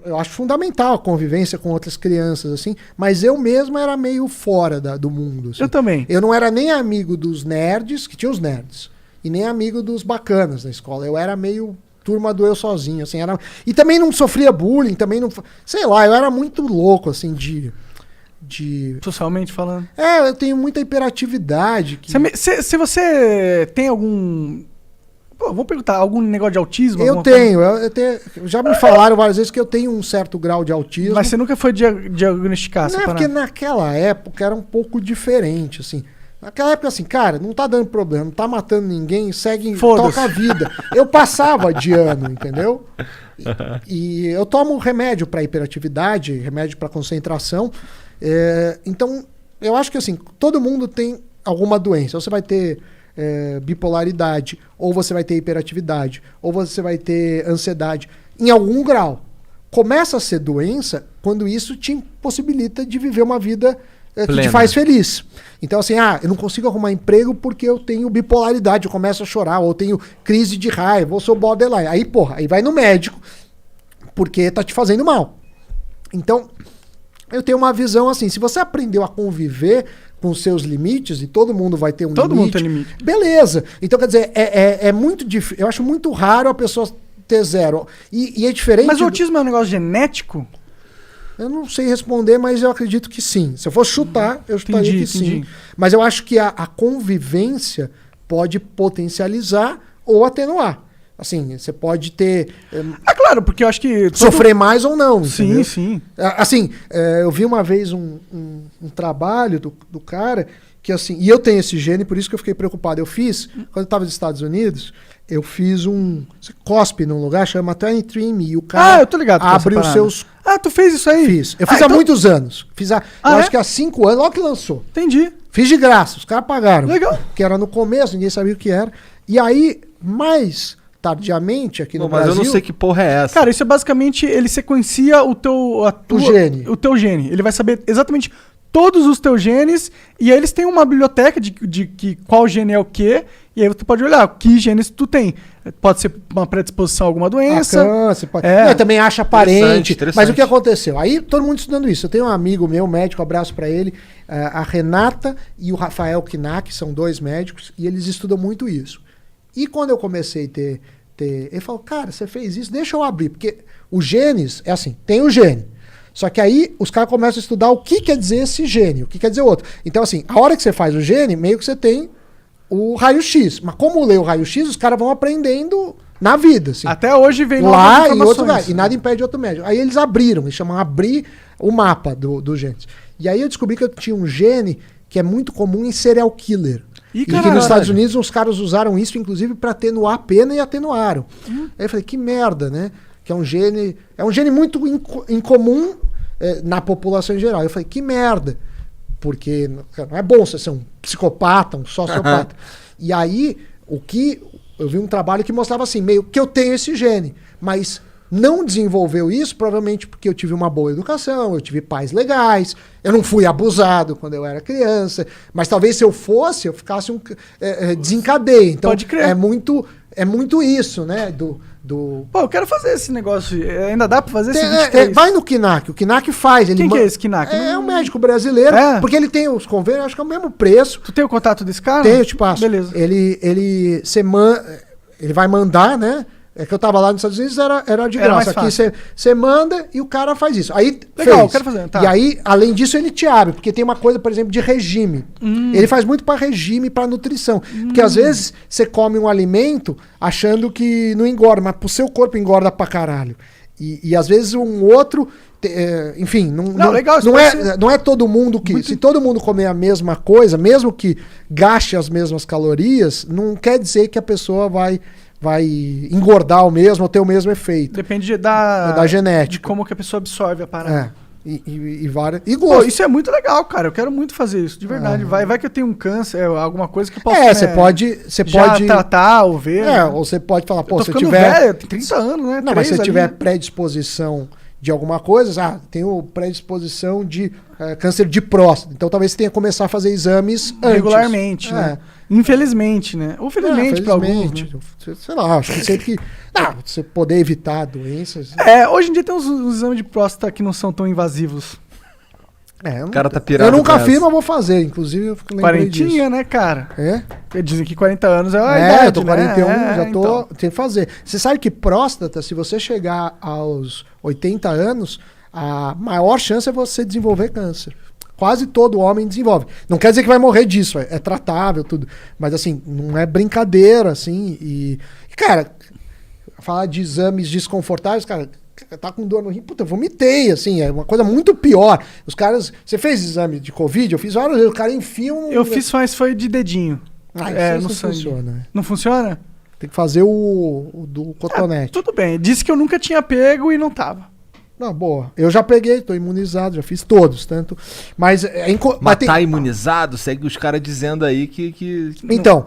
eu acho fundamental a convivência com outras crianças, assim, mas eu mesmo era meio fora do mundo. Assim. Eu também. Eu não era nem amigo dos nerds, que tinha os nerds, e nem amigo dos bacanas na escola. Eu era meio turma do eu sozinho, assim. E também não sofria bullying, também não... Sei lá, eu era muito louco, assim, Socialmente falando. eu tenho muita hiperatividade. Se você tem algum... Pô, vamos perguntar, algum negócio de autismo? Eu tenho. Já me falaram várias vezes que eu tenho um certo grau de autismo. Mas você nunca foi diagnosticar? Não, porque naquela época era um pouco diferente, assim. Naquela época, assim, cara, não tá dando problema, não tá matando ninguém, toca a vida. Eu passava de ano, entendeu? E eu tomo remédio para hiperatividade, remédio para concentração. Então, eu acho que, assim, todo mundo tem alguma doença. Você vai ter bipolaridade, ou você vai ter hiperatividade, ou você vai ter ansiedade, em algum grau. Começa a ser doença quando isso te impossibilita de viver uma vida que te faz feliz. Então, assim, eu não consigo arrumar emprego porque eu tenho bipolaridade, eu começo a chorar, ou eu tenho crise de raiva, ou sou borderline. Aí, aí vai no médico, porque tá te fazendo mal. Então, eu tenho uma visão assim, se você aprendeu a conviver com os seus limites, e todo mundo vai ter um limite. Todo mundo tem limite. Beleza. Então, quer dizer, é muito difícil. Eu acho muito raro a pessoa ter zero. E é diferente... Mas o autismo é um negócio genético? Eu não sei responder, mas eu acredito que sim. Se eu fosse chutar, eu chutaria que sim. Mas eu acho que a convivência pode potencializar ou atenuar. Assim, você pode ter... claro, porque eu acho que... Sofrer mais ou não. Sim, entendeu? sim. Assim, eu vi uma vez um trabalho do cara que, assim... E eu tenho esse gene, por isso que eu fiquei preocupado. Eu fiz, quando eu estava nos Estados Unidos, eu fiz você cospe num lugar, chama 23andMe, e o cara eu tô ligado abre os seus... tu fez isso aí? Fiz. Eu fiz há muitos anos. Eu acho que há 5 anos, logo que lançou. Entendi. Fiz de graça, os caras pagaram. Legal. Que era no começo, ninguém sabia o que era. E aí, mais tardiamente, aqui no Brasil... Mas eu não sei que porra é essa. Cara, isso é basicamente, ele sequencia o gene. O teu gene. Ele vai saber exatamente todos os teus genes, e aí eles têm uma biblioteca de qual gene é o quê, e aí você pode olhar que genes tu tem. Pode ser uma predisposição a alguma doença. Câncer, pode... também acha parente. Mas o que aconteceu? Aí todo mundo estudando isso. Eu tenho um amigo meu, médico, abraço pra ele, a Renata e o Rafael Knack, são 2 médicos, e eles estudam muito isso. E quando eu comecei a ter... Ele falou, cara, você fez isso, deixa eu abrir. Porque os genes, é assim, tem o gene. Só que aí os caras começam a estudar o que quer dizer esse gene, o que quer dizer o outro. Então, assim, a hora que você faz o gene, meio que você tem o raio-x. Mas como ler o raio-x, os caras vão aprendendo na vida. Assim. Até hoje vem lá e outro lugar. E nada impede outro médico. Aí eles abriram, eles chamam abrir o mapa dos genes. E aí eu descobri que eu tinha um gene que é muito comum em serial killer. E que nos Estados Unidos os caras usaram isso, inclusive, para atenuar a pena e atenuaram. Aí eu falei, que merda, né? Que é um gene muito incomum na população em geral. Eu falei, que merda. Porque não é bom você ser um psicopata, um sociopata. E aí, eu vi um trabalho que mostrava assim, meio que eu tenho esse gene, mas não desenvolveu isso, provavelmente porque eu tive uma boa educação, eu tive pais legais, eu não fui abusado quando eu era criança, mas talvez se eu fosse, eu ficasse desencadeia. Então, pode crer. É muito isso, né? Pô, eu quero fazer esse negócio. Ainda dá pra fazer esse vai no Knack. O Knack faz. Quem que é esse Knack? É um médico brasileiro. Porque ele tem os convênios, acho que é o mesmo preço. Tu tem o contato desse cara? Tenho, eu te passo. Beleza. Ele vai mandar, né? É que eu tava lá nos Estados Unidos, era de graça. Aqui você manda e o cara faz isso. Aí legal, eu quero fazer. Tá. E aí, além disso, ele te abre, porque tem uma coisa, por exemplo, de regime. Ele faz muito para regime e para nutrição. Porque às vezes você come um alimento achando que não engorda, mas pro seu corpo engorda pra caralho. E às vezes um outro... enfim, não é todo mundo que... Se todo mundo comer a mesma coisa, mesmo que gaste as mesmas calorias, não quer dizer que a pessoa vai engordar o mesmo ou ter o mesmo efeito. Depende da genética. De como que a pessoa absorve a parada. E várias. E gosto. Pô, isso é muito legal, cara. Eu quero muito fazer isso, de verdade. Vai que eu tenho um câncer, alguma coisa que possa... Você pode tratar ou ver. Ou você pode falar, pô, se tiver... velho, tem 30 anos, né? Não, mas se você tiver predisposição de alguma coisa, tenho predisposição de câncer de próstata. Então talvez você tenha que começar a fazer exames regularmente, antes. né? Infelizmente, né? Ou felizmente pra alguns, né? Sei lá, acho que sempre que... você poder evitar doenças... Hoje em dia tem uns exames de próstata que não são tão invasivos. O cara tá pirado. Eu nunca fiz, mas vou fazer. Inclusive, eu fico lembrando disso. 40, né, cara? Dizem que 40 anos é a idade, idade, eu tô 41, né? já tô... Então. Tem que fazer. Você sabe que próstata, se você chegar aos 80 anos, a maior chance é você desenvolver câncer. Quase todo homem desenvolve. Não quer dizer que vai morrer disso, é tratável, tudo. Mas, assim, não é brincadeira, assim. E cara, falar de exames desconfortáveis, cara... Tá com dor no rim, puta, eu vomitei, assim, é uma coisa muito pior. Os caras, você fez exame de Covid? Eu fiz várias vezes, o cara enfia um... Eu fiz, mas foi de dedinho. Isso no não sangue. funciona. Não funciona? Tem que fazer o do cotonete. Tudo bem, disse que eu nunca tinha pego e não tava. Não, boa. Eu já peguei, tô imunizado, já fiz todos, tanto... Mas tá imunizado? Segue os caras dizendo aí que... Então,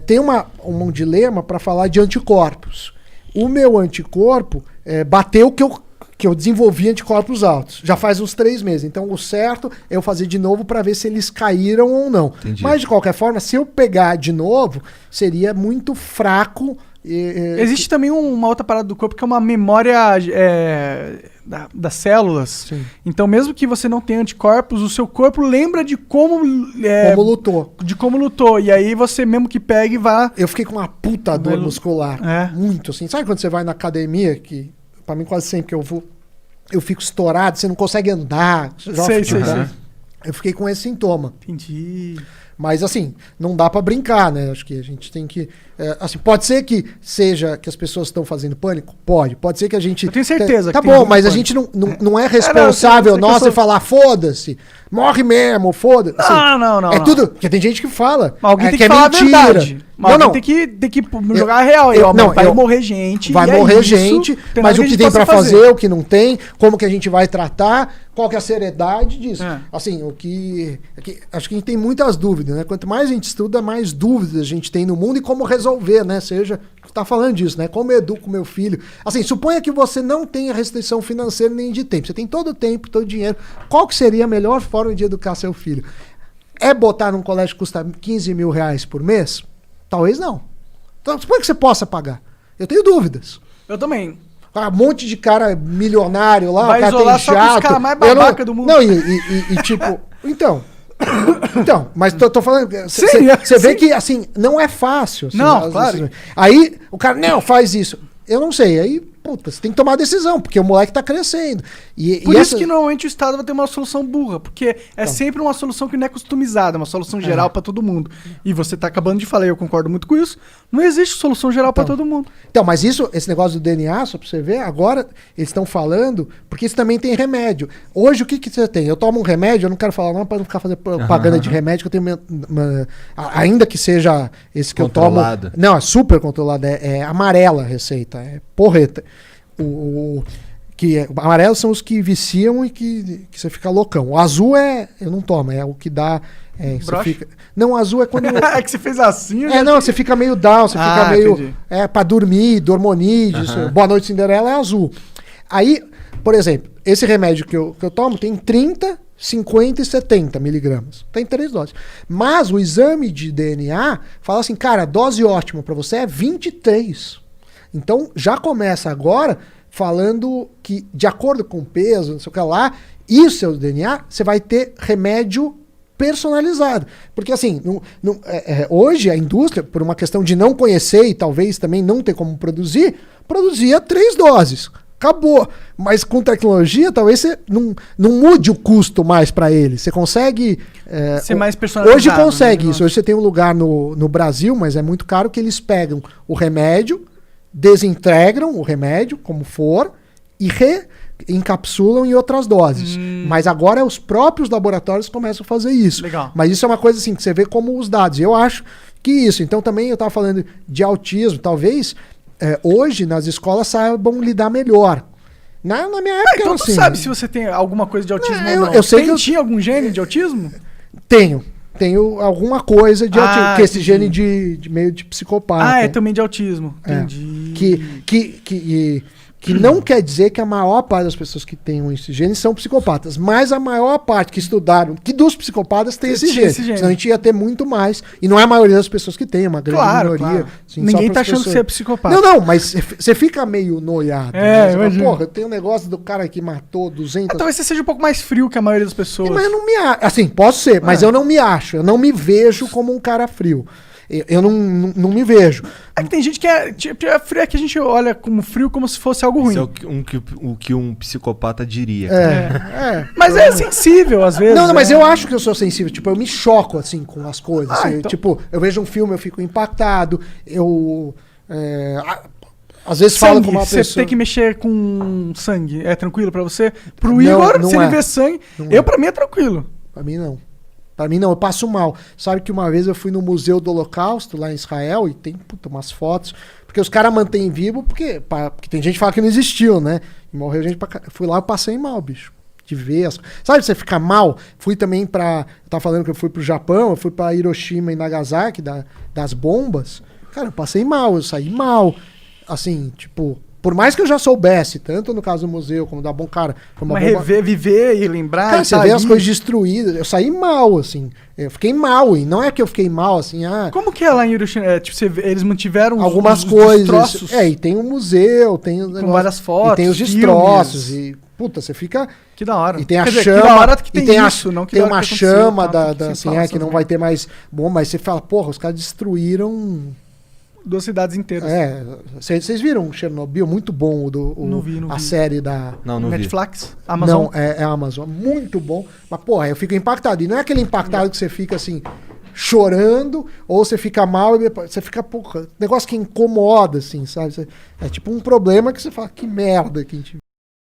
tem um dilema para falar de anticorpos. O meu anticorpo bateu que eu desenvolvi anticorpos altos. Já faz uns 3 meses. Então, o certo é eu fazer de novo para ver se eles caíram ou não. Entendi. Mas, de qualquer forma, se eu pegar de novo, seria muito fraco. Existe também uma outra parada do corpo que é uma memória das células. Sim. Então, mesmo que você não tenha anticorpos, o seu corpo lembra de como lutou. De como lutou. E aí você mesmo que pega e vai... Eu fiquei com uma puta dor muscular. Muito, assim. Sabe quando você vai na academia, que pra mim quase sempre que eu vou, eu fico estourado, você não consegue andar. Sei. Eu fiquei com esse sintoma. Entendi. Mas, assim, não dá pra brincar, né? Acho que a gente tem que... assim, pode ser que seja que as pessoas estão fazendo pânico? Pode ser que a gente... Eu tenho certeza Tá que bom, tem mas a pânico. gente não é responsável nosso em falar, foda-se, morre mesmo, foda-se. Assim, não. tudo... Porque tem gente que fala. Mas alguém tem que que falar mentira. a verdade. Mas alguém tem que jogar a real. Vai morrer gente. Vai morrer gente, mas o que tem pra fazer, o que não tem, como que a gente vai tratar, qual que é a seriedade disso. Assim, acho que a gente tem muitas dúvidas, né? Quanto mais a gente estuda, mais dúvidas a gente tem no mundo e como resolver, né? Seja, tá falando disso, né? Como eu educo meu filho. Assim, suponha que você não tenha restrição financeira nem de tempo. Você tem todo o tempo, todo o dinheiro. Qual que seria a melhor forma de educar seu filho? É botar num colégio que custa 15 mil reais por mês? Talvez não. Então, suponha que você possa pagar. Eu tenho dúvidas. Eu também. Um monte de cara milionário lá, vai o cara isolar tem só jato. com os caras mais babaca do mundo. Não, e tipo... Então, mas tô falando... Você vê que, assim, não é fácil. Assim, não, claro. Aí, o cara, não, faz isso. Eu não sei. Aí, puta, você tem que tomar a decisão, porque o moleque tá crescendo. Por isso que normalmente o Estado vai ter uma solução burra, porque sempre uma solução que não é customizada, uma solução geral pra todo mundo. E você tá acabando de falar, e eu concordo muito com isso, não existe solução geral pra todo mundo. Então, mas esse negócio do DNA, só pra você ver, agora eles estão falando, porque isso também tem remédio. Hoje, o que você tem? Eu tomo um remédio, eu não quero falar não pra não ficar fazendo propaganda de remédio, que eu tenho ainda que seja esse que controlado. Eu tomo... Não, é super controlado, é amarela a receita, é porreta. Amarelo são os que viciam e que você fica loucão. O azul eu não tomo, é o que dá. Você fica... Não, o azul é quando. É que você fez assim, você fica meio down, você fica meio. Entendi. Pra dormir, dormonídeo. Boa Noite Cinderela é azul. Aí, por exemplo, esse remédio que eu tomo tem 30, 50 e 70 miligramas. Tem 3 doses. Mas o exame de DNA fala assim, cara, a dose ótima para você é 23. Então, já começa agora falando que, de acordo com o peso, não sei o que lá, e o seu DNA, você vai ter remédio personalizado. Porque, assim, hoje a indústria, por uma questão de não conhecer e talvez também não ter como produzia 3 doses. Acabou. Mas com tecnologia, talvez você não mude o custo mais para ele. Você consegue... ser mais personalizado. Hoje consegue isso. Hoje você tem um lugar no Brasil, mas é muito caro, que eles pegam o remédio, desintegram o remédio, como for, e encapsulam em outras doses. Mas agora os próprios laboratórios começam a fazer isso. Legal. Mas isso é uma coisa assim, que você vê como os dados. Eu acho que isso. Então também eu estava falando de autismo. Talvez hoje nas escolas saibam lidar melhor. Na minha época então assim, tu sabe se você tem alguma coisa de autismo ou não? Eu sei tinha algum gene de autismo? Tenho alguma coisa de autismo, que esse gene de meio de psicopata. É também de autismo. Entendi. Que não quer dizer que a maior parte das pessoas que têm esse gene são psicopatas, mas a maior parte que estudaram, que dos psicopatas tem esse gene. Senão a gente ia ter muito mais. E não é a maioria das pessoas que tem, é uma grande minoria. Claro. Assim, ninguém tá achando que você é psicopata. Não, mas você fica meio noiado. Né? Você fala, porra, tem um negócio do cara que matou 200... Talvez você seja um pouco mais frio que a maioria das pessoas. Mas eu não me acho. Assim, posso ser, mas eu não me acho. Eu não me vejo como um cara frio. Eu não me vejo. É que tem gente que é frio, é que a gente olha como frio como se fosse algo ruim. Isso é o que um psicopata diria. Mas é sensível, às vezes. Não, mas eu acho que eu sou sensível. Tipo, eu me choco, assim, com as coisas. Assim, então... Tipo, eu vejo um filme, eu fico impactado. Às vezes fala com uma pessoa... Você tem que mexer com sangue. É tranquilo pra você? Pro Igor, se ele vê sangue... Pra mim é tranquilo. Pra mim não. Pra mim não, eu passo mal. Sabe que uma vez eu fui no Museu do Holocausto, lá em Israel, e tem umas fotos, porque os caras mantêm vivo, porque tem gente que fala que não existiu, né? E morreu gente pra caralho. Fui lá e passei mal, bicho. De ver Sabe, você fica mal? Fui também eu tava falando que eu fui pro Japão, eu fui pra Hiroshima e Nagasaki, das bombas. Cara, eu passei mal, eu saí mal. Assim, tipo... Por mais que eu já soubesse, tanto no caso do museu como da bom cara... Mas viver e lembrar... Cara, você vê as coisas destruídas. Eu saí mal, assim. Eu fiquei mal. E não é que eu fiquei mal, assim... Como que é lá em Hiroshima? Eles mantiveram algumas coisas. Destroços? E tem um museu, tem os com várias fotos, e tem os destroços. E, puta, você fica... Que da hora. E tem a chama... Que da hora que tem isso, não que tem uma chama que não vai ter mais... Bom, mas você fala, porra, os caras destruíram... 2 cidades inteiras. Vocês viram Chernobyl? Muito bom não vi. A série da Netflix? Amazon? Não, é a Amazon. Muito bom. Mas, porra, eu fico impactado. E não é aquele impactado que você fica assim, chorando, ou você fica mal e você fica, porra, negócio que incomoda, assim, sabe? É tipo um problema que você fala, que merda que a gente